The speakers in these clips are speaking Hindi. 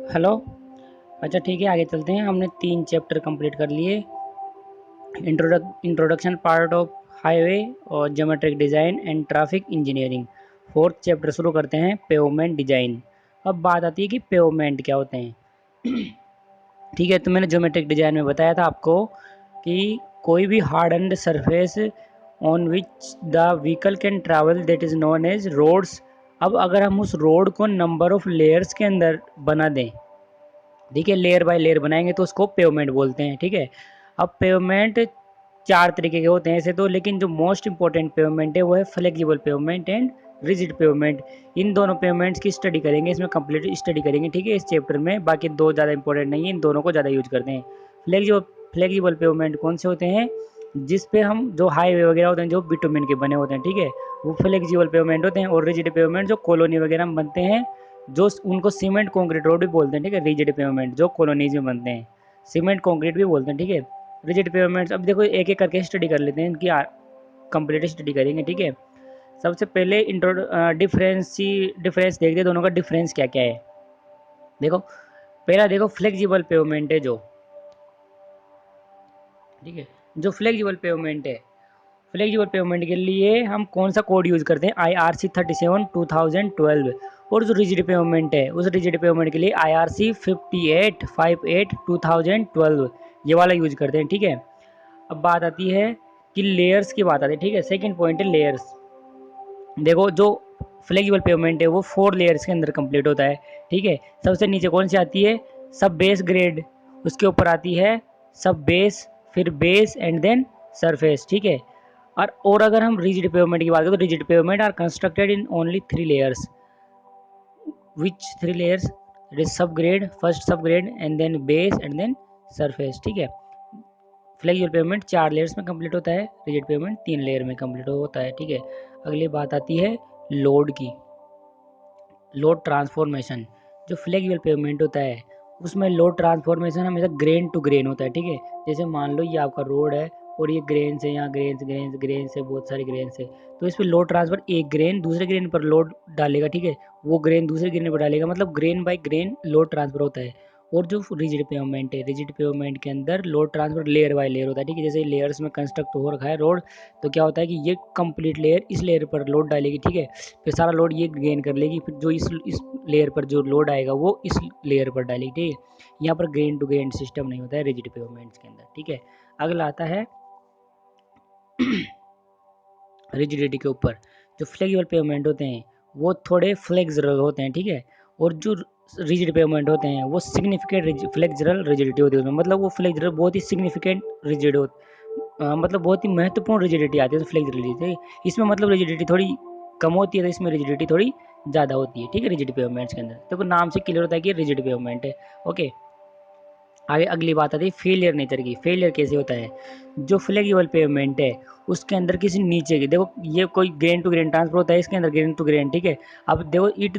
हेलो। अच्छा ठीक है, आगे चलते हैं। हमने 3 चैप्टर कंप्लीट कर लिए। इंट्रोडक्शन पार्ट ऑफ हाईवे और geometric design and traffic engineering. Fourth chapter शुरू करते हैं, पेवमेंट डिज़ाइन। अब बात आती है कि पेवमेंट क्या होते हैं। ठीक है, तो मैंने ज्योमेट्रिक डिज़ाइन में बताया था आपको कि कोई भी hardened surface on which the vehicle can travel that is known as roads. अब अगर हम उस रोड को नंबर ऑफ लेयर्स के अंदर बना दें, ठीक है, लेयर बाय लेयर बनाएंगे तो उसको पेवमेंट बोलते हैं। ठीक है, अब पेवमेंट 4 तरीके के होते हैं ऐसे तो, लेकिन जो मोस्ट इंपॉर्टेंट पेवमेंट है वो है flexible pavement and rigid pavement. इन दोनों पेवमेंट्स की स्टडी करेंगे, इसमें कंप्लीट स्टडी करेंगे, ठीक है, इस चैप्टर में। बाकी दो ज़्यादा इंपॉर्टेंट नहीं है, इन दोनों को ज़्यादा यूज करते हैं। फ्लेक्सिबल फ्लेक्सिबल पेवमेंट कौन से होते हैं? जिस पे हम जो हाईवे वगैरह होते हैं जो बिटुमेन के बने होते हैं, ठीक है, वो फ्लेक्सिबल पेवमेंट होते हैं। और रिजिड पेवमेंट जो कॉलोनी वगैरह में बनते हैं, जो उनको सीमेंट कंक्रीट रोड भी बोलते हैं, ठीक है। रिजिड पेवमेंट जो कॉलोनीज में बनते हैं, सीमेंट कंक्रीट भी बोलते हैं, ठीक है। रिजिड पेवमेंट्स, अब देखो एक एक करके स्टडी कर लेते हैं, इनकी कंप्लीट स्टडी करेंगे, ठीक है। सबसे पहले डिफरेंस देखते हैं दोनों का, डिफरेंस क्या क्या है। देखो, पहला देखो फ्लेक्सिबल पेवमेंट है जो, ठीक है, जो फ्लेक्सिबल पेवमेंट है, फ्लेक्सिबल पेमेंट के लिए हम कौन सा कोड यूज़ करते हैं? IRC 37/2012। और जो रिजिड पेमेंट है, उस रिजिड पेमेंट के लिए IRC 5858/2012, ये वाला यूज करते हैं, ठीक है। अब बात आती है कि लेयर्स की बात आती है, ठीक है। सेकंड पॉइंट है लेयर्स। देखो, जो फ्लेक्सिबल पेमेंट है वो 4 लेयर्स के अंदर कंप्लीट होता है, ठीक है। सबसे नीचे कौन सी आती है? सब बेस ग्रेड। उसके ऊपर आती है सब बेस, फिर बेस एंड देन सरफेस, ठीक है। और अगर हम रिजिड पेवमेंट की बात करें तो rigid pavement are constructed in only 3 layers. Which 3 layers? It is sub grade, first sub grade and then base and then surface, ठीक है। फ्लेक्सिबल पेवमेंट 4 लेयर्स में कंप्लीट होता है, रिजिड पेवमेंट 3 लेयर में कंप्लीट होता है, ठीक है। अगली बात आती है लोड की, लोड ट्रांसफॉर्मेशन। जो फ्लेक्सिबल पेवमेंट होता है उसमें लोड ट्रांसफॉर्मेशन हमेशा ग्रेन टू ग्रेन होता है, ठीक है। जैसे मान लो ये आपका रोड है और ये ग्रेन से, यहाँ ग्रेन से बहुत सारी ग्रेन से, तो इस पर लोड ट्रांसफर, एक ग्रेन दूसरे ग्रेन पर लोड डालेगा, ठीक है, वो ग्रेन दूसरे ग्रेन पर डालेगा, मतलब grain by grain load transfer होता है। और जो रिजिड पेवमेंट है, रिजिड पेवमेंट के अंदर load transfer layer by layer होता है, ठीक है। जैसे लेयर्स में कंस्ट्रक्ट हो रखा है रोड, तो क्या होता है कि ये कंप्लीट लेयर इस लेयर पर लोड डालेगी, ठीक है, फिर सारा लोड ये गेन कर लेगी, फिर जो इस लेयर पर जो लोड आएगा वो इस लेयर पर डालेगी, ठीक है। यहाँ पर ग्रेन टू ग्रेन सिस्टम नहीं होता है रिजिड पेवमेंट्स के अंदर, ठीक है। अगला आता है रिजिडिटी के ऊपर। जो फ्लेक्सिबल पेवमेंट होते हैं वो थोड़े फ्लेक्सरल होते हैं, ठीक है। और जो रिजिड पेवमेंट होते हैं वो सिग्निफिकेंट फ्लेक्सरल रिजिडिटी होती है उसमें, मतलब वो फ्लेक्सरल बहुत ही सिग्निफिकेंट रिजिड हो, मतलब बहुत ही महत्वपूर्ण रिजिडिटी आती है फ्लेक्सरल रिजिडिटी। इसमें मतलब रिजिडिटी थोड़ी कम होती है, तो इसमें रिजिडिटी थोड़ी ज़्यादा होती है, ठीक है, रिजिड पेवमेंट्स के अंदर। देखो नाम से क्लियर होता है कि रिजिड पेवमेंट है, ओके। आगे अगली बात आती है फेलियर नेचर की। फेलियर कैसे होता है? जो फ्लेक्सिबल पेवमेंट है उसके अंदर किसी नीचे की, देखो ये कोई ग्रेन टू ग्रेन ट्रांसफर होता है, इसके अंदर ग्रेन टू ग्रेन, ठीक है। अब देखो if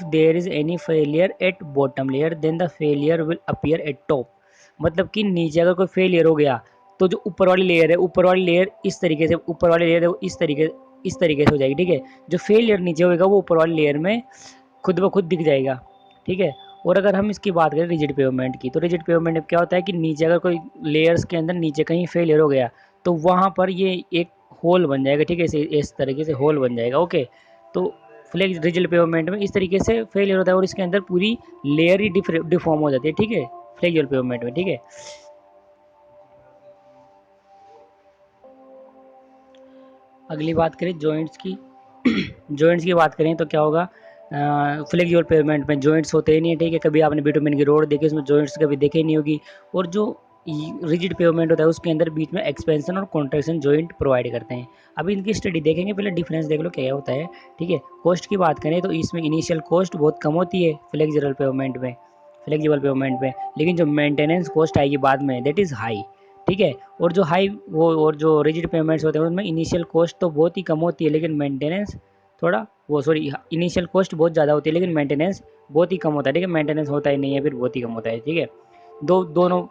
there is any failure at bottom layer then the failure will appear at top. मतलब कि नीचे अगर कोई फेलियर हो गया तो जो ऊपर वाली लेयर है, ऊपर वाली लेयर इस तरीके से, ऊपर वाली लेयर देखो इस तरीके से हो जाएगी, ठीक है। जो फेलियर नीचे होगा वो ऊपर वाली लेयर में खुद ब खुद दिख जाएगा, ठीक है। और अगर हम इसकी बात करें रिजिड पेवमेंट की, तो रिजिड पेवमेंट में क्या होता है कि नीचे अगर कोई लेयर्स के अंदर नीचे कहीं फेलियर हो गया तो वहाँ पर ये एक होल बन जाएगा, ठीक है, इस तरीके से होल बन जाएगा, ओके। तो फ्लेक्स रिजिड पेवमेंट में इस तरीके से फेलियर होता है और इसके अंदर पूरी लेयर ही डिफॉर्म हो जाती है, ठीक है, फ्लेक्सिबल पेवमेंट में, ठीक है। अगली बात करें जॉइंट्स की। जॉइंट्स की बात करें तो क्या होगा? फ्लेक्सिबल पेवमेंट में जॉइंट्स होते ही नहीं है, ठीक है। कभी आपने बिटुमेन की रोड देखी, उसमें जॉइंट्स कभी देखे ही नहीं होगी। और जो रिजिड पेवमेंट होता है उसके अंदर बीच में एक्सपेंशन और कॉन्ट्रैक्शन जॉइंट प्रोवाइड करते हैं। अभी इनकी स्टडी देखेंगे, पहले डिफरेंस देख लो क्या होता है, ठीक है। कॉस्ट की बात करें तो इसमें इनिशियल कॉस्ट बहुत कम होती है फ्लेक्सिबल पेवमेंट में, लेकिन जो मेंटेनेंस कॉस्ट आएगी बाद में दैट इज़ हाई, ठीक है। और जो हाई वो और जो रिजिड पेमेंट्स होते हैं उनमें इनिशियल कॉस्ट तो बहुत ही कम होती है, लेकिन मेंटेनेंस थोड़ा वो सॉरी इनिशियल कॉस्ट बहुत ज़्यादा होती है लेकिन मेंटेनेंस बहुत ही कम होता है, ठीक है। मेंटेनेंस होता ही नहीं है, फिर बहुत ही कम होता है, ठीक है। दोनों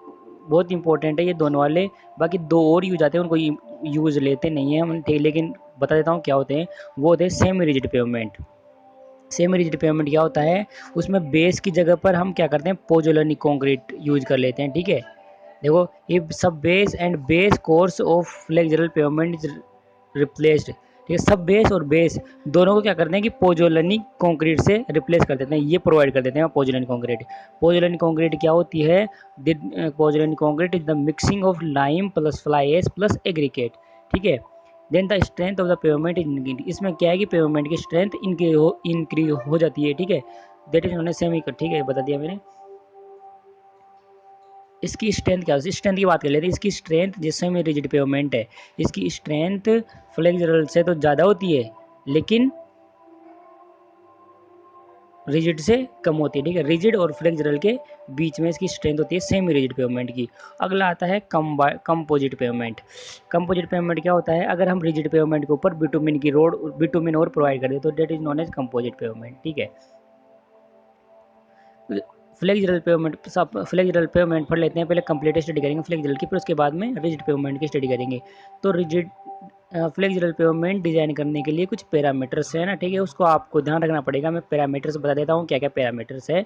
बहुत इंपॉर्टेंट है ये दोनों वाले। बाकी दो और यूज आते हैं, उनको यूज़ लेते नहीं हैं हम, ठीक, लेकिन बता देता हूँ क्या होते हैं। वो होते हैं semi rigid pavement, semi rigid pavement क्या होता है, उसमें बेस की जगह पर हम क्या करते हैं, पोजोलानी कंक्रीट यूज कर लेते हैं, ठीक है। देखो, इफ सब base and base course of flexural pavement is replaced, ठीक है, सब बेस और बेस दोनों को क्या करते हैं कि पोजोलानी कंक्रीट से रिप्लेस कर देते हैं, ये प्रोवाइड कर देते हैं पोजोलानी कंक्रीट। पोजोलानी कंक्रीट क्या होती है, pozzolana concrete is the mixing of lime plus fly ash plus aggregate, ठीक है। Then the strength of the pavement is, इसमें क्या है कि पेवमेंट की स्ट्रेंथ इंक्रीज हो जाती है, ठीक है। That is known as semi, ठीक है, बता दिया मैंने। इसकी स्ट्रेंथ क्या है, स्ट्रेंथ की बात कर लेते हैं। इसकी स्ट्रेंथ, जिससे में रिजिड पेवमेंट है, इसकी स्ट्रेंथ फ्लेक्सुरल से तो ज़्यादा होती है, लेकिन रिजिड से कम होती है, ठीक है। रिजिड और फ्लेक्सुरल के बीच में इसकी स्ट्रेंथ होती है सेमी रिजिड पेवमेंट की। अगला आता है कंपोजिट पेवमेंट। कंपोजिट पेवमेंट क्या होता है, अगर हम रिजिड पेवमेंट के ऊपर बिटुमिन की रोड, बिटुमिन और प्रोवाइड कर दे तो that is known as composite pavement, ठीक है। फ्लेक्सुरल पेवमेंट, सब फ्लेक्सुरल पेवमेंट पढ़ लेते हैं, पहले कंप्लीट स्टडी करेंगे फ्लेक्सुरल की, फिर उसके बाद में रिजिड पेवमेंट की स्टडी करेंगे। तो रिजिड फ्लेक्सुरल पेवमेंट डिजाइन करने के लिए कुछ पैरामीटर्स है ना, ठीक है, उसको आपको ध्यान रखना पड़ेगा। मैं पैरामीटर्स बता देता हूँ क्या क्या पैरामीटर्स है।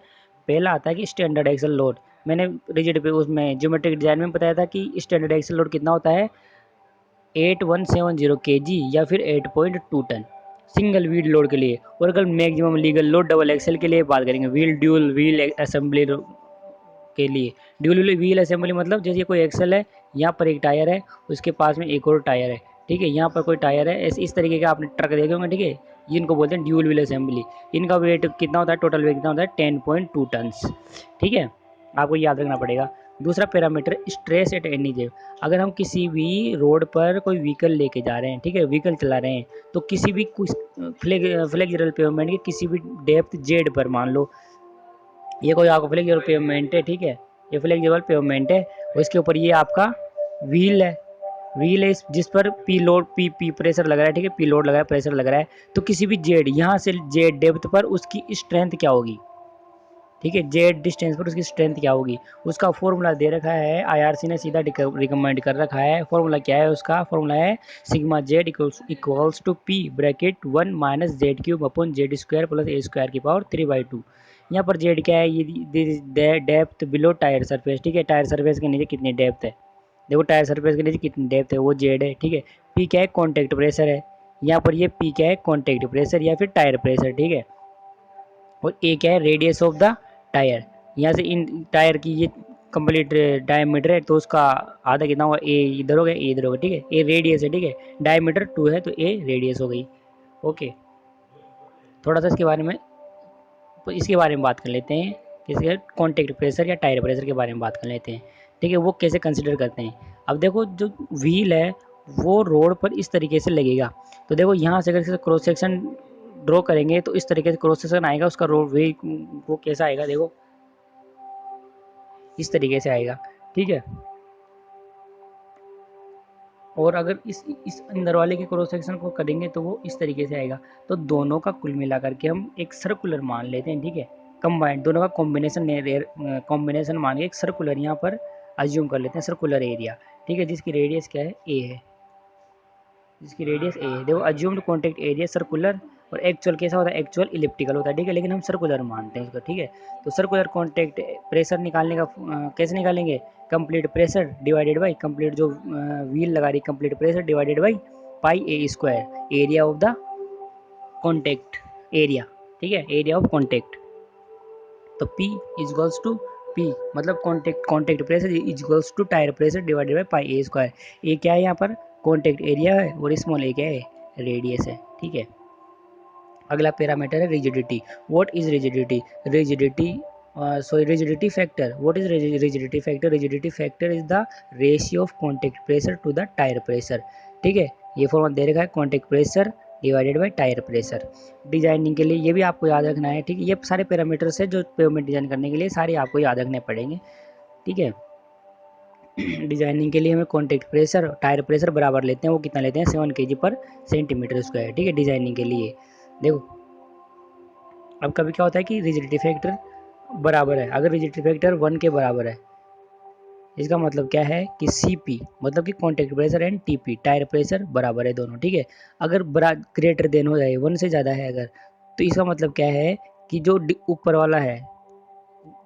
पहला आता है कि स्टैंडर्ड एक्सल लोड। मैंने रिजिड पे उसमें ज्योमेट्रिक डिजाइन में बताया था कि स्टैंडर्ड एक्सल लोड कितना होता है, 8170 kg या फिर 8.2 टन सिंगल व्हील लोड के लिए। और अगर maximum legal load double axle के लिए बात करेंगे, ड्यूल व्हील असेंबली के लिए। ड्यूल व्हील असेंबली मतलब जैसे कोई एक्सल है, यहाँ पर एक टायर है, उसके पास में एक और टायर है, ठीक है, यहाँ पर कोई टायर है, इस तरीके का आपने ट्रक देखे होंगे, ठीक है। इनको बोलते हैं ड्यूल व्हील असेंबली। इनका वेट कितना होता है, टोटल वेट कितना होता है, 10.2 टन्स, ठीक है, आपको याद रखना पड़ेगा। दूसरा पैरामीटर स्ट्रेस एट एनी जेब। अगर हम किसी भी रोड पर कोई व्हीकल लेके जा रहे हैं, ठीक है, व्हीकल चला रहे हैं, तो किसी भी कुछ फ्लेक्सुरल पेवमेंट के किसी भी डेप्थ जेड पर, मान लो ये कोई आपका फ्लेक्सिबल पेवमेंट है, ठीक है, ये फ्लेक्सिबल पेवमेंट है, और इसके ऊपर ये आपका व्हील है, व्हील है जिस पर पी लोड पी प्रेशर लग रहा है, ठीक है, पी लोड लग रहा है, प्रेशर लग रहा है। तो किसी भी जेड, यहाँ से जेड डेप्थ पर उसकी स्ट्रेंथ क्या होगी, ठीक है, जेड डिस्टेंस पर उसकी स्ट्रेंथ क्या होगी, उसका फॉर्मूला दे रखा है, आईआरसी ने सीधा रिकमेंड कर रखा है। फॉर्मूला क्या है, उसका फॉर्मूला है sigma Z equals to P bracket 1 minus Z cube upon Z square plus A square की पावर 3/2। यहाँ पर जेड क्या है, ये डेप्थ बिलो टायर सरफेस, ठीक है, टायर सरफेस के नीचे कितनी डेप्थ है, देखो टायर सरफेस के नीचे कितनी डेप्थ है, वो जेड है, ठीक है। पी क्या है, कॉन्टैक्ट प्रेशर है, यहाँ पर ये पी क्या है, कॉन्टैक्ट प्रेशर या फिर टायर प्रेशर, ठीक है। और ए क्या है, रेडियस ऑफ द टायर। यहाँ से इन टायर की ये कंप्लीट डायमीटर है, तो उसका आधा कितना होगा, ए इधर हो गया, ए इधर हो गया, ठीक है। ए रेडियस है, ठीक है, डायमीटर 2 है तो ए रेडियस हो गई। ओके, थोड़ा सा इसके बारे में बात कर लेते हैं, किसी कॉन्टैक्ट प्रेशर या टायर प्रेशर के बारे में बात कर लेते हैं, ठीक है, वो कैसे कंसिडर करते हैं। अब देखो, जो व्हील है वो रोड पर इस तरीके से लगेगा, तो देखो यहाँ से अगर क्रॉस सेक्शन ड्रॉ करेंगे तो इस तरीके से क्रॉस सेक्शन आएगा, उसका रोड वे वो कैसा आएगा, देखो इस तरीके से आएगा, ठीक है। और अगर इस अंदर वाले के क्रॉस सेक्शन को करेंगे तो वो इस तरीके से आएगा। तो दोनों का कुल मिला करके हम एक सर्कुलर मान लेते हैं, ठीक है, कंबाइंड दोनों का कॉम्बिनेशन मान के एक सर्कुलर यहाँ पर अज्यूम कर लेते हैं, सर्कुलर एरिया, ठीक है, जिसकी रेडियस क्या है, ए है, जिसकी रेडियस ए है। देखो, अज्यूम्ड कॉन्टैक्ट एरिया सर्कुलर, और एक्चुअल कैसा होता है, एक्चुअल इलिप्टिकल होता है, ठीक है, लेकिन हम सर्कुलर मानते हैं इसको, ठीक है। तो सर्कुलर कॉन्टैक्ट प्रेशर निकालने का कैसे निकालेंगे, complete pressure divided by complete जो व्हील लगा रही complete pressure divided by pi a square, area of the contact area, ठीक है, एरिया ऑफ कॉन्टैक्ट। तो P is equals to P मतलब contact pressure is equals to tyre pressure divided by pi a square. A क्या है, यहाँ पर कॉन्टैक्ट एरिया है, और स्मॉल ए क्या है, रेडियस है, ठीक है। अगला पैरामीटर है rigidity. What is rigidity, rigidity factor, what is rigidity factor, rigidity factor is the ratio of contact pressure to the tyre pressure, ठीक है। ये फॉर्मूला दे रखा है, contact pressure divided by tyre pressure. Designing के लिए ये भी आपको याद रखना है, ठीक है, ये सारे पैरामीटर्स है जो पेवमेंट डिजाइन करने के लिए सारे आपको याद रखने पड़ेंगे, ठीक है। डिजाइनिंग के लिए हमें कॉन्टैक्ट प्रेशर टायर प्रेशर बराबर लेते हैं, वो कितना लेते हैं, 7 kg पर सेंटीमीटर स्क्वायर, ठीक है, डिजाइनिंग के लिए। देखो, अब कभी क्या होता है कि रिजिडिटी फैक्टर बराबर है, अगर रिजिडिटी फैक्टर 1 के बराबर है, इसका मतलब क्या है कि CP मतलब कि contact pressure and TP tyre pressure बराबर है दोनों, ठीक है। अगर बड़ा ग्रेटर देन हो जाए, 1 से ज़्यादा है अगर, तो इसका मतलब क्या है कि जो ऊपर वाला है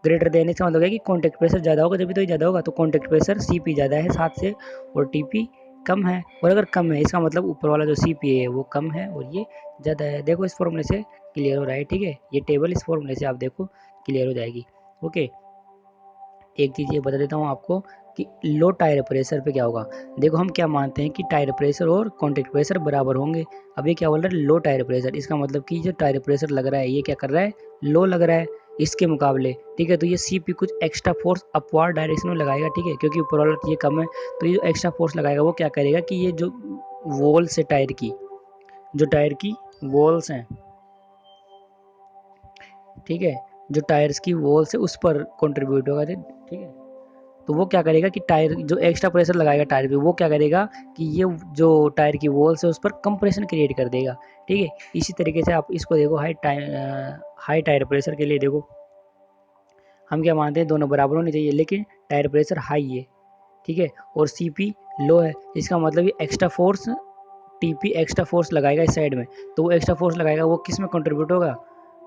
ग्रेटर देन, इसका मतलब है कि कॉन्टैक्ट प्रेशर ज़्यादा होगा जब तो ये ज़्यादा होगा, तो कॉन्टैक्ट प्रेशर Cp ज़्यादा है 7 से और Tp कम है। और अगर कम है इसका मतलब ऊपर वाला जो Cp है वो कम है और ये ज़्यादा है। देखो इस फॉर्मूले से क्लियर हो रहा है, ठीक है। ये टेबल इस फॉर्मूले से आप देखो क्लियर हो जाएगी। ओके, एक चीज़ ये बता देता हूँ आपको कि लो टायर प्रेशर पे क्या होगा। देखो हम क्या मानते हैं कि टायर प्रेशर और कॉन्टैक्ट प्रेशर बराबर होंगे। अब ये क्या बोल रहा है, लो टायर प्रेशर, इसका मतलब कि जो टायर प्रेशर लग रहा है ये क्या कर रहा है, लो लग रहा है इसके मुकाबले, ठीक है। तो ये Cp कुछ एक्स्ट्रा फोर्स अपवर्ड डायरेक्शन में लगाएगा, ठीक है, क्योंकि ऊपर वाला ये कम है। तो ये जो एक्स्ट्रा फोर्स लगाएगा वो क्या करेगा कि ये जो वॉल्स है टायर की, जो टायर की वॉल्स हैं, ठीक है, जो टायर्स की वॉल्स है उस पर कंट्रीब्यूट होगा, ठीक है। तो वो क्या करेगा कि टायर जो एक्स्ट्रा प्रेशर लगाएगा टायर पे, वो क्या करेगा कि ये जो टायर की वॉल्स है उस पर कंप्रेशन क्रिएट कर देगा, ठीक है। इसी तरीके से आप इसको देखो हाई टायर प्रेशर के लिए देखो हम क्या मानते हैं दोनों बराबर होने चाहिए, लेकिन टायर प्रेशर हाई है, ठीक है, और Cp लो है। इसका मतलब ये extra force Tp extra force लगाएगा इस साइड में, तो वो एक्स्ट्रा फोर्स लगाएगा वो किस में कंट्रीब्यूट होगा,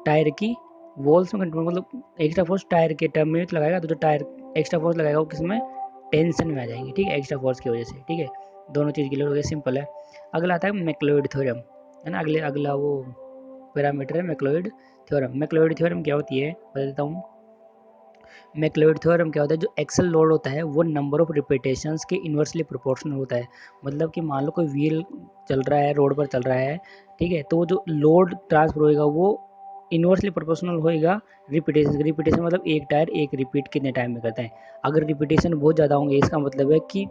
टायर की वॉल्स में कंट्रीब्यूट, मतलब एक्स्ट्रा फोर्स टायर के टर्म में लगाएगा, तो जो टायर एक्स्ट्रा फोर्स लगाएगा वो किस में, टेंशन में आ जाएंगे, ठीक है, एक्स्ट्रा फोर्स की वजह से, ठीक है। दोनों चीज़ क्लियर हो गया, सिंपल है। अगला आता है मैक्लोइड थ्योरम, है ना। अगला वो पैरामीटर है मैक्लोइड थ्योरम। मैक्लोइड थ्योरम क्या होती है बता देता हूँ। मैक्लोइड थ्योरम क्या होता है, जो एक्सल लोड होता है वो नंबर ऑफ रिपीटेशंस के इन्वर्सली प्रोपोर्शनल होता है। मतलब कि मान लो कोई व्हील चल रहा है, रोड पर चल रहा है, ठीक है, तो जो लोड ट्रांसफर होएगा वो इन्वर्सली प्रोपोर्शनल होएगा रिपीटेशन। रिपीटेशन मतलब एक टायर एक रिपीट कितने टाइम में करते हैं। अगर रिपीटेशन बहुत ज़्यादा होंगे इसका मतलब है कि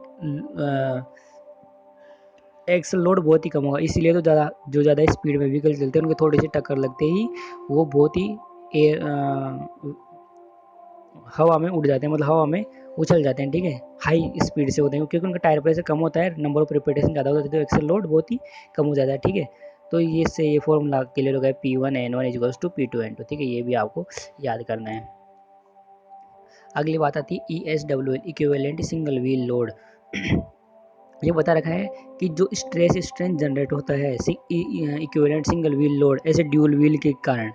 एक्सल लोड बहुत ही कम होगा, इसलिए तो ज़्यादा स्पीड में व्हीकल चलते हैं उनके थोड़ी सी टक्कर लगते ही वो बहुत ही एयर हवा में उड़ जाते हैं, मतलब हवा में उछल जाते हैं, ठीक है, हाई स्पीड से होते हैं क्योंकि उनका टायर प्रेशर कम होता है, नंबर ऑफ रिपीटेशन ज़्यादा होता है, तो एक्सल लोड बहुत ही कम हो जाता है, ठीक है। तो ये से ये फॉर्मूला क्लियर हो गया, P1N1 = P2N2, ठीक है, ये भी आपको याद करना है। अगली बात आती है ESWL, equivalent single wheel load. ये बता रखा है कि जो स्ट्रेस स्ट्रेन जनरेट होता है इक्विवेलेंट सिंगल व्हील लोड ऐसे ड्यूल व्हील के कारण,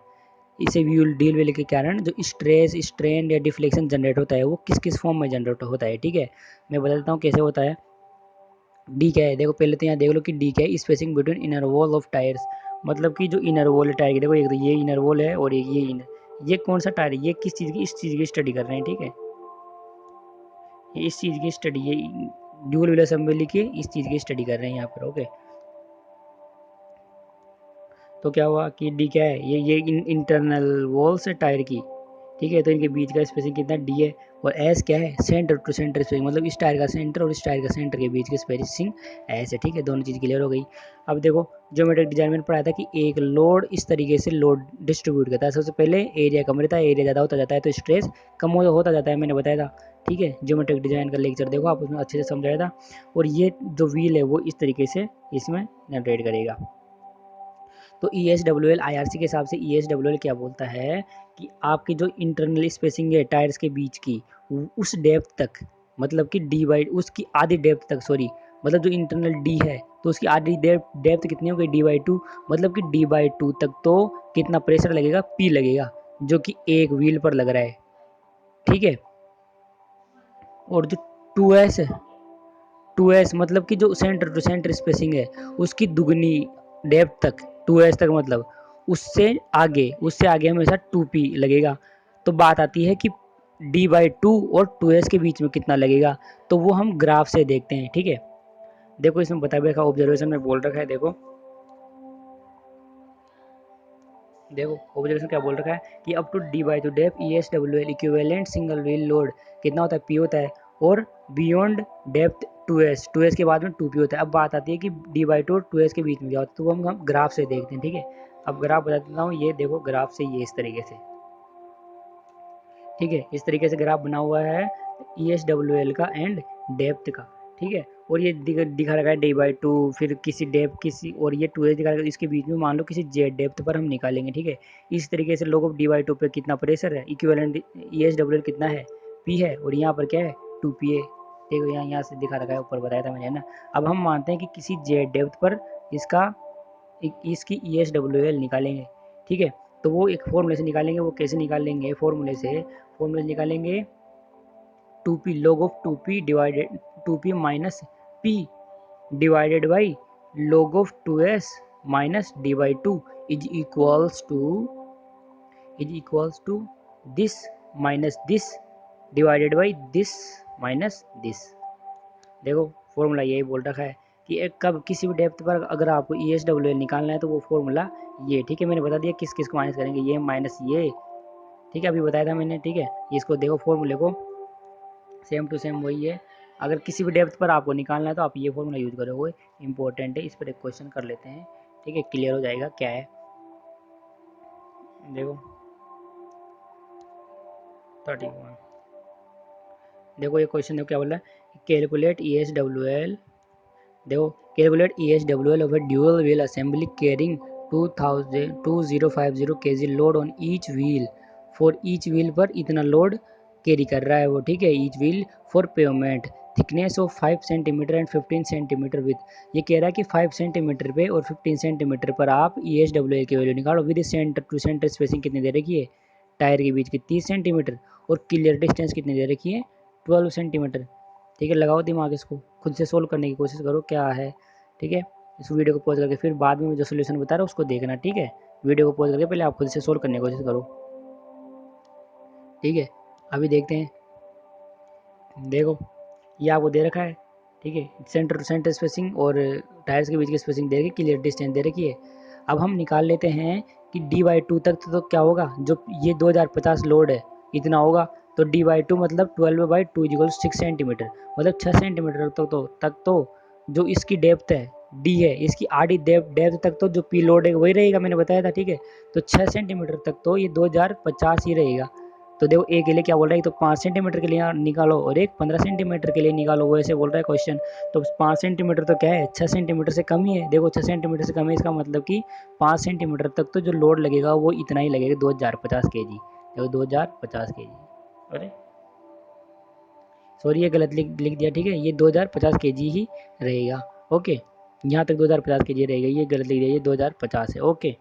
इसे ड्यूल व्हील के कारण जो स्ट्रेस स्ट्रेन या डिफ्लेक्शन जनरेट होता है वो किस किस फॉर्म में जनरेट होता है, ठीक है। मैं बता देता हूँ कैसे होता है। डी क्या है, देखो पहले तो यहाँ देख लो कि डी क्या है, spacing between inner wall of tyres, मतलब कि जो इनर वॉल है टायर की, देखो एक तो ये इनर वॉल है और ये इनर, ये कौन सा टायर है, ये किस चीज़ की, इस चीज़ की स्टडी कर रहे हैं, ठीक है, ये इस चीज़ की स्टडी, ये ड्यूल व्हील असेंबली की इस चीज़ की स्टडी कर रहे हैं यहाँ पर। ओके, तो क्या हुआ कि डी क्या है, ये इंटरनल वॉल्स है टायर की, ठीक है, तो इनके बीच का स्पेसिंग कितना डी है। और एस क्या है, सेंटर टू सेंटर स्पेसिंग, मतलब इस टायर का सेंटर और इस टायर का सेंटर के बीच की स्पेसिंग एस है, ठीक है, दोनों चीज़ क्लियर हो गई। अब देखो ज्योमेट्रिक डिजाइन में पढ़ाया था कि एक लोड इस तरीके से लोड डिस्ट्रीब्यूट करता है, सबसे पहले एरिया कम रहता है, एरिया ज़्यादा होता जाता है तो स्ट्रेस कम होता जाता है, मैंने बताया था, ठीक है। ज्योमेट्रिक डिजाइन का लेक्चर देखो आप, उसमें अच्छे से समझाया था। और ये जो व्हील है वो इस तरीके से इसमें जनरेट करेगा। तो ESWL IRC के हिसाब से ESWL क्या बोलता है कि आपकी जो इंटरनल स्पेसिंग है टायर्स के बीच की उस डेप्थ तक, मतलब कि डी बाई उसकी आधी डेप्थ तक, सॉरी, मतलब जो इंटरनल डी है तो उसकी आधी डेप्थ कितनी हो गई, D/2, मतलब कि D/2 तक तो कितना प्रेशर लगेगा, P लगेगा, जो कि एक व्हील पर लग रहा है, ठीक है। और जो 2S है, 2S मतलब कि जो सेंटर टू सेंटर स्पेसिंग है उसकी दुगनी डेप्थ तक, 2S तक, मतलब उससे आगे हमेशा 2P लगेगा। तो बात आती है कि D/2 और 2S के बीच में कितना लगेगा, तो वो हम ग्राफ से देखते हैं, ठीक है। देखो इसमें बता रखा, ऑब्जर्वेशन में बोल रखा है, देखो देखो ऑब्जर्वेशन क्या बोल रखा है कि up to D/2 depth ESWL equivalent single wheel load कितना होता है, P होता है, और बियॉन्ड डेप्थ 2S के बाद में 2P होता है। अब बात आती है कि D/2 और 2S के बीच में क्या होता है, तो हम ग्राफ से देखते हैं, ठीक है। अब ग्राफ बता देता हूँ, ये देखो ग्राफ से, ये इस तरीके से, ठीक है, इस तरीके से ग्राफ बना हुआ है ESWL का एंड डेप्थ का, ठीक है। और ये दिखा रखा है D/2, फिर किसी डेप्थ किसी, और ये 2S दिखा रखा है, इसके बीच में मान लो किसी जेड डेप्थ पर हम निकालेंगे, ठीक है। इस तरीके से लोग D/2 पे कितना प्रेशर है, इक्विवेलेंट ESWL कितना है, P है, और यहाँ पर क्या है, 2P है, देखो यहाँ से दिखा रखा है, ऊपर बताया था मैंने ना। अब हम मानते हैं कि किसी जेड डेप्थ पर इसकी ESWL निकालेंगे, ठीक है। तो वो एक फॉर्मूले से निकालेंगे, वो कैसे निकालेंगे, फॉर्मूले निकालेंगे 2p log of 2p divided 2p minus p divided by log of 2s minus d by 2 is equals to this minus this divided by this minus this. देखो फॉर्मूला यही बोल रखा है कि एक कब किसी भी डेप्थ पर अगर आपको ESWL निकालना है तो वो फॉर्मूला ये, ठीक है। मैंने बता दिया किस किस को माइनस करेंगे, ये माइनस ये, ठीक है, अभी बताया था मैंने, ठीक है। इसको देखो फॉर्मूले को सेम टू सेम वही है। अगर किसी भी डेप्थ पर आपको निकालना है तो आप ये फॉर्मूला यूज करोगे, इंपॉर्टेंट है। इस पर एक क्वेश्चन कर लेते हैं, ठीक है, क्लियर हो जाएगा क्या है। देखो 31, देखो ये क्वेश्चन देखो क्या बोला है, कैलकुलेट ESWL। देखो calculate ESWL of A dual wheel assembly carrying 2050 kg load on each wheel for each wheel पर इतना लोड कैरी कर रहा है वो, ठीक है। Each wheel for pavement thickness of 5 centimetre and 15 centimetre with. ये कह रहा है कि 5 सेंटीमीटर पे और 15 सेंटीमीटर पर आप ESWL की वैल्यू निकालो। With centre to centre spacing कितनी दे रखी है टायर के बीच की 30 सेंटीमीटर और क्लियर डिस्टेंस कितनी दे रखी है 12 सेंटीमीटर, ठीक है। लगाओ दिमाग, इसको खुद से सोल्व करने की कोशिश करो क्या है, ठीक है। इस वीडियो को पॉज करके फिर बाद में जो सोल्यूशन बता रहा हूँ उसको देखना, ठीक है। वीडियो को पॉज करके पहले आप खुद से सोल्व करने की कोशिश करो, ठीक है। अभी देखते हैं, देखो ये आपको दे रखा है, ठीक है। सेंटर टू सेंटर स्पेसिंग और टायर्स के बीच की स्पेसिंग दे रखी, क्लियर डिस्टेंस दे रखी है। अब हम निकाल लेते हैं कि D/2 तक तो क्या होगा, जो ये 2050 लोड है इतना होगा, तो D/2 मतलब 12/2 = 6 सेंटीमीटर, मतलब 6 सेंटीमीटर तक तो जो इसकी डेप्थ है D है, इसकी आधी डेप्थ तक तो जो P लोड है वही रहेगा, मैंने बताया था, ठीक है। तो 6 सेंटीमीटर तक तो ये 2050 ही रहेगा। तो देखो ए के लिए क्या बोल रहा है, तो 5 सेंटीमीटर के लिए निकालो और एक 15 सेंटीमीटर के लिए निकालो, वो ऐसे बोल रहा है क्वेश्चन। तो 5 सेंटीमीटर तो क्या है 6 सेंटीमीटर से कम ही है। देखो 6 सेंटीमीटर से कम है, इसका मतलब कि 5 सेंटीमीटर तक तो जो लोड लगेगा वो इतना ही लगेगा 2050 kg। देखो 2050 kg, अरे सॉरी ये गलत लिख दिया, ठीक है। ये 2050 kg ही रहेगा, ओके। यहाँ तक 2050 kg रहेगा, ये गलत लिख दिया, ये 2050 है, ओके।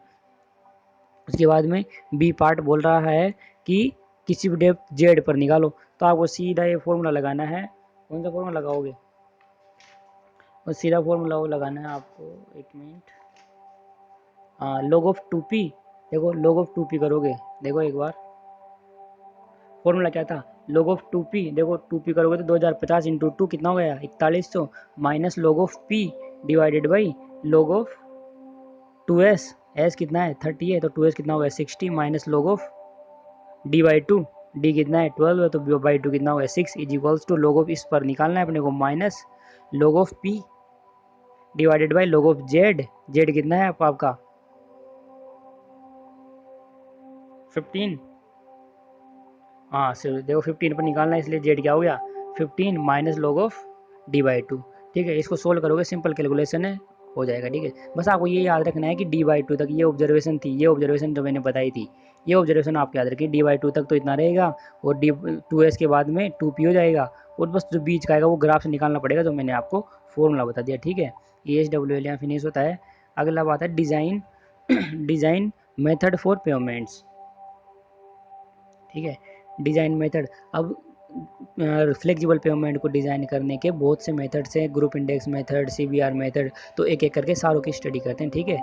उसके बाद में बी पार्ट बोल रहा है कि किसी भी डेप्थ जेड पर निकालो, तो आपको सीधा ये फॉर्मूला लगाना है। कौन सा फॉर्मूला लगाओगे, और सीधा फॉर्मूला वो लगाना है आपको, एक मिनट, हाँ, log ऑफ 2p। देखो log ऑफ 2p करोगे, देखो एक बार फॉर्मूला क्या था, log ऑफ 2p। देखो 2p करोगे तो 2050 इंटू 2 कितना हो गया 4100 minus log of p divided by log of 2s, s कितना है 30 है, तो 2s कितना हो गया 60 minus log of D/2, D कितना है 12 है, तो B/2 कितना होगा 6 is equals to log of, इस पर निकालना है अपने को, minus log of P divided by log of Z। Z कितना है आपका 15, हाँ सिर्फ देखो 15 पर निकालना है, इसलिए Z क्या हो गया 15 माइनस log ऑफ D/2, ठीक है। इसको सोल्व करोगे, सिंपल कैलकुलेशन है, हो जाएगा, ठीक है। बस आपको ये याद रखना है कि D/2 तक ये ऑब्जर्वेशन थी, ये ऑब्जर्वेशन जो मैंने बताई थी, ये ऑब्जर्वेशन आप याद रखिए। D/2 तक तो इतना रहेगा और D2s के बाद में 2p हो जाएगा, और बस जो बीच का आएगा वो ग्राफ से निकालना पड़ेगा, जो मैंने आपको फॉर्मूला बता दिया, ठीक है। ESWL यहाँ फिनिश होता है। अगला बात है design design method for payments, ठीक है। डिज़ाइन मेथड, अब फ्लेक्सिबल पेमेंट को डिज़ाइन करने के बहुत से मेथड्स हैं, group index method, CBR method, तो एक एक करके सारों की स्टडी करते हैं, ठीक है।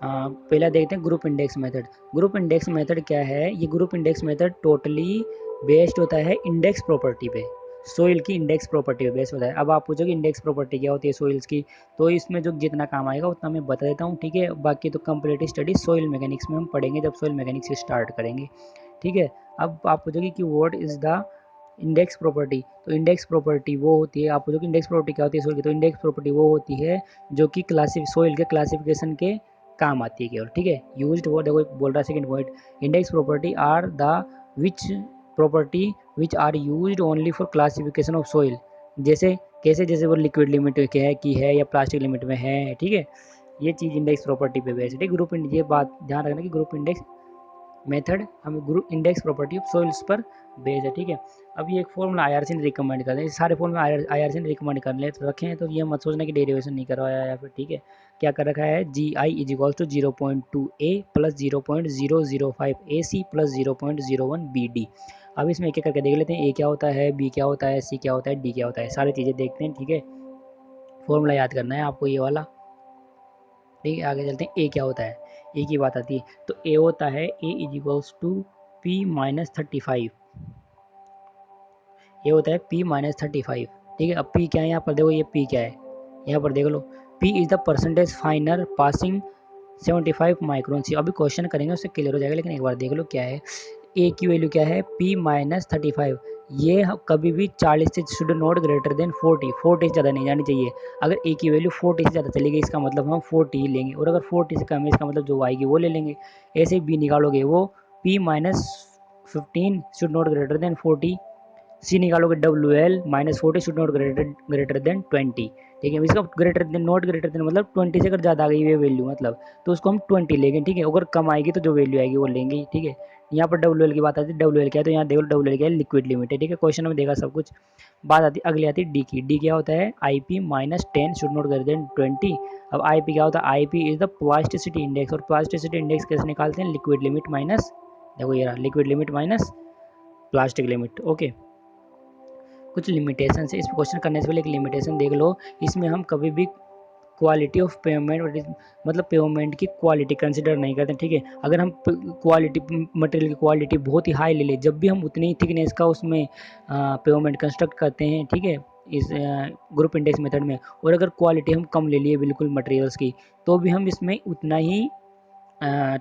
पहला देखते हैं group index method. Group index method क्या है, ये group index method totally based होता है इंडेक्स प्रॉपर्टी पे, सोइल की इंडेक्स प्रॉपर्टी पे बेस्ड होता है। अब आप पूछोगे इंडेक्स प्रॉपर्टी क्या होती है सोइल्स की, तो इसमें जो जितना काम आएगा उतना मैं बता देता हूँ, ठीक है। बाकी तो कंप्लीट स्टडी सोइल मैकेनिक्स में हम पढ़ेंगे जब सोइल मैकेनिक्स स्टार्ट करेंगे, ठीक है। अब आप पूछोगे कि what is the index property, तो इंडेक्स प्रॉपर्टी वो होती है, आप पूछोगे इंडेक्स प्रॉपर्टी क्या होती है सोइल की, तो इंडेक्स प्रॉपर्टी वो होती है जो कि सोइल के क्लासिफिकेशन के काम आती है केवल, ठीक है। यूज्ड वो देखो बोल रहा है second point, index property are the which property which are used only for classification of soil. जैसे कैसे, जैसे वो लिक्विड लिमिट की है या प्लास्टिक लिमिट में है, ठीक है। ये चीज़ इंडेक्स प्रॉपर्टी पे बेस्ड है। ग्रुप ये बात ध्यान रखना कि ग्रुप इंडेक्स मेथड हमें group index property of soils पर बेस है, ठीक है। अब ये एक फॉर्मूला आईआरसी ने रिकमेंड कर दिया, सारे फॉर्मूला आईआरसी ने रिकमेंड कर ले तो रखे हैं, तो ये मत सोचना कि डेरिवेशन नहीं करवाया या फिर, ठीक है। क्या कर रखा है, G I is equal to 0.2 a plus 0.005 a c plus 0.01 b d. अब इसमें एक एक करके देख लेते हैं, ए क्या होता है, बी क्या होता है, सी क्या होता है, डी क्या होता है, सारी चीज़ें देखते हैं, ठीक है। फॉर्मूला याद करना है आपको ये वाला, ठीक है। आगे चलते हैं, ए क्या होता है, ए की बात आती है तो ए होता है a is equals to P minus 35, ये होता है P-35, ठीक है। अब P क्या है यहाँ पर देखो, ये P क्या है यहाँ पर देख लो, P is the percentage फाइनर passing 75 micron sieve. अभी क्वेश्चन करेंगे उससे क्लियर हो जाएगा, लेकिन एक बार देख लो क्या है, A की वैल्यू क्या है P-35, ये कभी भी 40 से शुड नॉट ग्रेटर देन 40 से ज़्यादा नहीं जानी चाहिए। अगर A की वैल्यू 40 से ज़्यादा चलेगी इसका मतलब हम 40 ही लेंगे, और अगर 40 से कम है इसका मतलब जो आएगी वो ले लेंगे। ऐसे ही B निकालोगे, वो P-15 should not greater than 40, सी निकालोगे WL-40 should not greater then 20, ठीक है। इसका greater than, not greater then मतलब 20 से अगर ज़्यादा आ गई ये वैल्यू मतलब, तो उसको हम 20 लेंगे, ठीक है। अगर कम आएगी तो जो वैल्यू आएगी वो लेंगे, ठीक है। यहाँ पर WL की बात आती है, WL क्या है तो यहाँ देखो WL क्या है, लिक्विड लिमिट है, ठीक है। क्वेश्चन में देखा सब कुछ। बात आती है, अगली आती है डी की। डी क्या होता है, IP-10 should not greater then 20। अब IP क्या होता है, IP is the plasticity index, और प्लास्टिसिटी इंडेक्स कैसे निकालते हैं, लिक्विड लिमिट माइनस, देखो ये रहा liquid limit minus plastic limit, okay. कुछ लिमिटेशन है इस क्वेश्चन करने से पहले, एक लिमिटेशन देख लो, इसमें हम कभी भी क्वालिटी ऑफ पेमेंट मतलब पेमेंट की क्वालिटी कंसिडर नहीं करते, ठीक है। अगर हम क्वालिटी, मटेरियल की क्वालिटी बहुत ही हाई ले लें, जब भी हम उतनी ही थिकनेस का उसमें पेमेंट कंस्ट्रक्ट करते हैं, ठीक है, इस ग्रुप इंडेक्स मेथड में, और अगर क्वालिटी हम कम ले लिए बिल्कुल मटेरियल्स की, तो भी हम इसमें उतना ही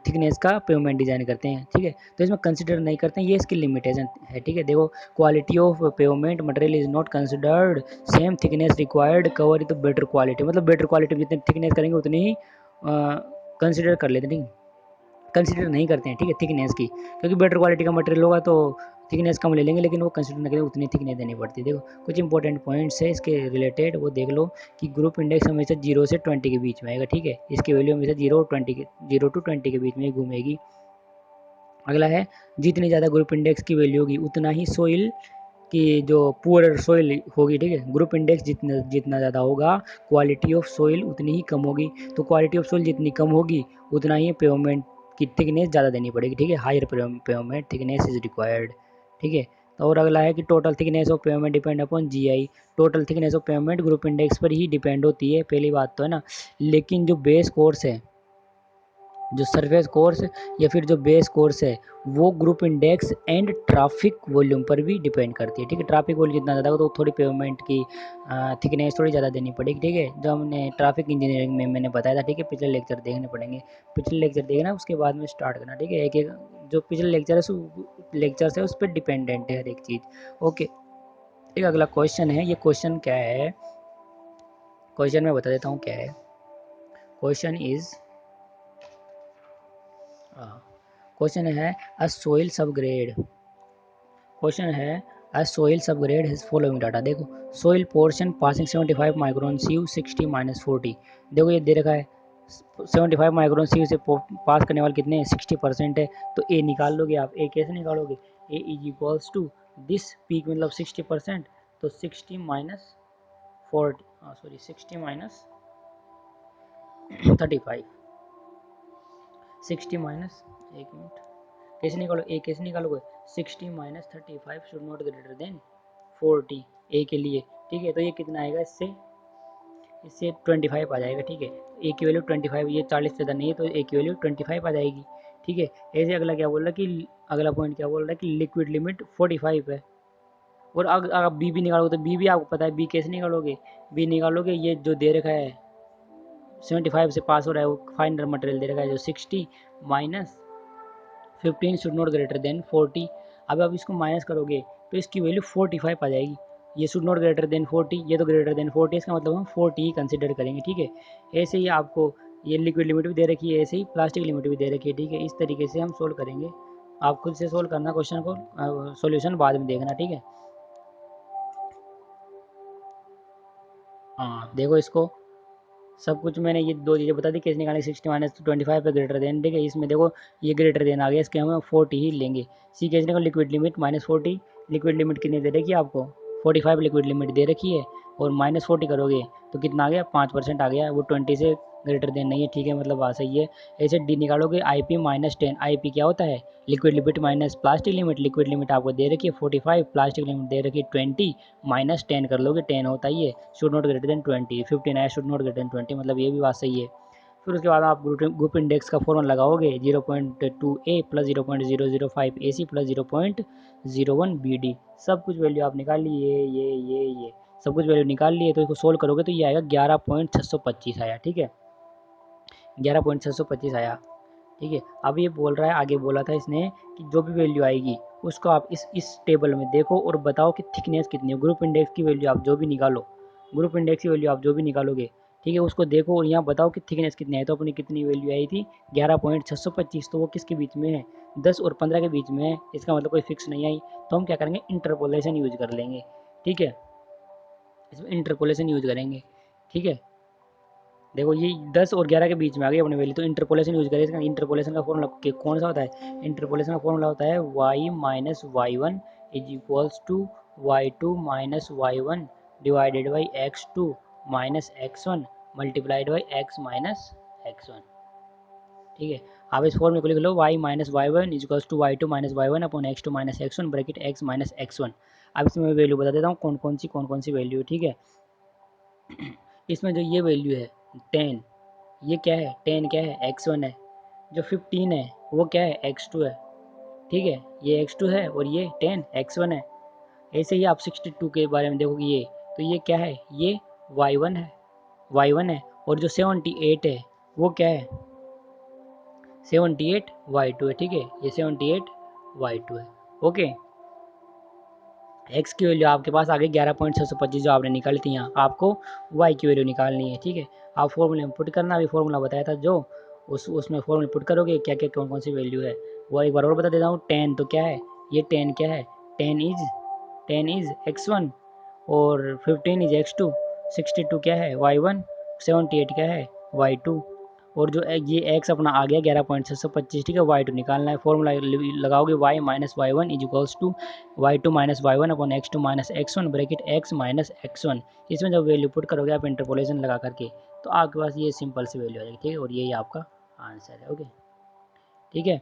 थिकनेस का पेमेंट डिज़ाइन करते हैं, ठीक है। तो इसमें कंसिडर नहीं करते हैं, ये इसकी लिमिटेशन है, ठीक है। देखो, quality of payment material is not considered, same thickness required cover तो बेटर क्वालिटी, मतलब बेटर क्वालिटी जितनी थिकनेस करेंगे उतनी ही कंसिडर कर लेते हैं, ठीक है, कंसिडर नहीं करते हैं, ठीक है, थिकनेस की, क्योंकि बेटर क्वालिटी का मटेरियल होगा तो थिकनेस कम ले लेंगे, लेकिन वो कंसिडर नहीं करेंगे, उतनी थिकनेस देनी पड़ती है। देखो कुछ इंपॉर्टेंट पॉइंट्स है इसके रिलेटेड, वो देख लो कि ग्रुप इंडेक्स हमेशा 0 से 20 के बीच में आएगा, ठीक है। इसकी वैल्यू हमेशा 0 टू 20 के बीच में घूमेगी। अगला है, जितनी ज़्यादा ग्रुप इंडेक्स की वैल्यू होगी उतना ही सोइल कि जो पुअर सोइल होगी, ठीक है। ग्रुप इंडेक्स जितना जितना ज़्यादा होगा, क्वालिटी ऑफ सोइल उतनी ही कम होगी, तो क्वालिटी ऑफ सोइल जितनी कम होगी उतना ही पेमेंट की थिकनेस ज़्यादा देनी पड़ेगी, ठीक है। Higher pavement thickness is required, ठीक है। तो और अगला है कि total thickness of pavement depend upon GI, total thickness of pavement group index पर ही डिपेंड होती है, पहली बात तो है ना। लेकिन जो बेस कोर्स है, जो सरफेस कोर्स या फिर जो बेस कोर्स है, वो group index and traffic volume पर भी डिपेंड करती है, ठीक है। ट्रैफिक वॉल्यूम जितना ज़्यादा हो तो थोड़ी पेमेंट की थिकनेस थोड़ी ज़्यादा देनी पड़ेगी, ठीक है। जो हमने ट्रैफिक इंजीनियरिंग में मैंने बताया था, ठीक है, पिछले लेक्चर देखने पड़ेंगे, पिछले लेक्चर देखना उसके बाद में स्टार्ट करना, ठीक है। एक एक जो पिछले लेक्चर है उस पर डिपेंडेंट है हर एक चीज़, ओके। एक अगला क्वेश्चन है, ये क्वेश्चन क्या है, क्वेश्चन मैं बता देता हूँ क्या है। क्वेश्चन इज, क्वेश्चन है अ सोइल सबग्रेड, क्वेश्चन है a soil subgrade has following data. देखो, soil portion passing 75 micron CU 60 minus 40, देखो ये दे रखा है 75 माइक्रोन सीयू से पास करने वाले कितने 60% है, तो ए निकाल लोगे आप। ए कैसे निकालोगे, a is equals to this peak मतलब 60%, तो 60 माइनस 40, सॉरी 60 माइनस 35, 60 माइनस, एक मिनट, कैसे निकालो, ए कैसे निकालोगे, 60 minus 35 should not greater than 40 a के लिए, ठीक है। तो ये कितना आएगा, इससे इससे 25 आ जाएगा, ठीक है। ए की वैल्यू 25, ये 40 से ज़्यादा नहीं है तो ए की वैल्यू 25 आ जाएगी, ठीक है। ऐसे अगला क्या बोल रहा है कि, अगला पॉइंट क्या बोल रहा है कि लिक्विड लिमिट 45 है, और अगर बी भी निकालोगे तो बी भी आपको पता है, बी कैसे निकालोगे, बी निकालोगे ये जो दे रखा है 75 से पास हो रहा है वो फाइनल मटेरियल दे रखा है जो 60 minus 15 should not greater than 40। अब आप इसको माइनस करोगे तो इसकी वैल्यू 45 आ जाएगी, ये शुड नॉट ग्रेटर देन 40, ये तो ग्रेटर देन 40, इसका मतलब हम 40 ही कंसिडर करेंगे, ठीक है। ऐसे ही आपको ये लिक्विड लिमिट भी दे रखी है, ऐसे ही प्लास्टिक लिमिट भी दे रखी है, ठीक है। इस तरीके से हम सोल्व करेंगे, आप खुद से सोल्व करना क्वेश्चन को, सॉल्यूशन बाद में देखना, ठीक है। हाँ देखो इसको, सब कुछ मैंने ये दो चीज़ें बता दी, कैसे निकालेंगे 60 माइनस 25 पे ग्रेटर देन, ठीक है। इसमें देखो ये ग्रेटर देन आ गया, इसके हम 40 ही लेंगे। सी कैसे निकाल, लिक्विड लिमिट -40, लिक्विड लिमिट कितनी दे रखी है आपको, 45 लिक्विड लिमिट दे रखी है, और -40 करोगे तो कितना आ गया, 5% आ गया, वो 20 से ग्रेटर देन नहीं है, ठीक है, मतलब बात सही है। ऐसे डी निकालोगे IP -10, IP क्या होता है, liquid limit minus plastic limit, liquid limit आपको दे रखी है 45, प्लास्टिक लिमिट दे रखी है 20, -10 कर लोगे, 10 होता ही है, शुड नॉट ग्रेटर देन 20, 15 है, शुड नॉट ग्रेटर देन 20, मतलब ये भी बात सही है। फिर उसके बाद आप ग्रुप इंडेक्स का फॉर्मूला लगाओगे, 0.2A plus 0.005 AC plus 0.01 BD, सब कुछ वैल्यू आप निकाल लिए, ये सब कुछ वैल्यू निकाल लिए, तो इसको सोल्व करोगे तो ये आएगा 11.625 आया, ठीक है, 11.625 आया, ठीक है। अब ये बोल रहा है, आगे बोला था इसने कि जो भी वैल्यू आएगी उसको आप इस टेबल में देखो और बताओ कि थिकनेस कितनी है। ग्रुप इंडेक्स की वैल्यू आप जो भी निकालो, ग्रुप इंडेक्स की वैल्यू आप जो भी निकालोगे, ठीक है, उसको देखो और यहाँ बताओ कि थिकनेस कितनी है। तो अपनी कितनी वैल्यू आई थी, 11.625, तो वो किसके बीच में है, 10 और 15 के बीच में है, इसका मतलब कोई फिक्स नहीं आई। तो हम क्या करेंगे, इंटरपोलेशन यूज कर लेंगे, ठीक है, इसमें इंटरपोलेशन यूज करेंगे, ठीक है। देखो ये 10 और 11 के बीच में आ गई अपनी वैल्यू, तो इंटरपोलेशन यूज करें। इसका इंटरपोलेशन का फॉर्मूला कौन सा होता है, इंटरपोलेशन का फॉर्मूला होता है y minus Y one is equals to y2 minus Y one divided by x2 minus x1 multiplied by x minus x1, ठीक है। आप इस फॉर्मूले को लिख लो, y minus Y one is equals to y2 minus Y one upon x2 minus x1 bracket x minus x1। अब इसमें मैं वैल्यू बता देता हूँ कौन कौन सी वैल्यू है, ठीक है। इसमें जो ये वैल्यू है 10, ये क्या है, 10 क्या है, x1 है। जो 15 है वो क्या है, x2 है, ठीक है, ये x2 है और ये 10 x1 है। ऐसे ही आप 62 के बारे में देखोगे, ये तो ये क्या है, ये y1 है, y1 है, और जो 78 है वो क्या है, 78 y2 है, ठीक है, ये 78 y2 है, ओके। x की वैल्यू आपके पास आ गई 11.625 जो आपने निकाली थी, यहाँ आपको y की वैल्यू निकालनी है, ठीक है। आप फॉर्मूले में पुट करना, अभी फॉर्मूला बताया था जो, उसमें फॉर्मूले पुट करोगे क्या क्या कौन कौन सी वैल्यू है वो एक बार और बता देता हूँ। 10 तो क्या है, ये 10 क्या है, 10 इज x1, और 15 इज x2, 62 क्या है y1, 78 क्या है y2, और जो ये x अपना आ गया 11.625, ठीक है, y2 निकालना है। फॉर्मूला लगाओगे y minus Y one is equals to y2 minus Y one upon x2 minus x1 bracket x minus x1। इसमें जब वैल्यू पुट करोगे आप इंटरपोलेशन लगा करके, तो आपके पास ये सिंपल सी वैल्यू आ जाएगी, ठीक है, और यही आपका आंसर है, ओके, ठीक है।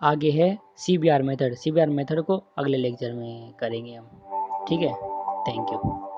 आगे है CBR मेथड, CBR मेथड को अगले लेक्चर में करेंगे हम, ठीक है, थैंक यू।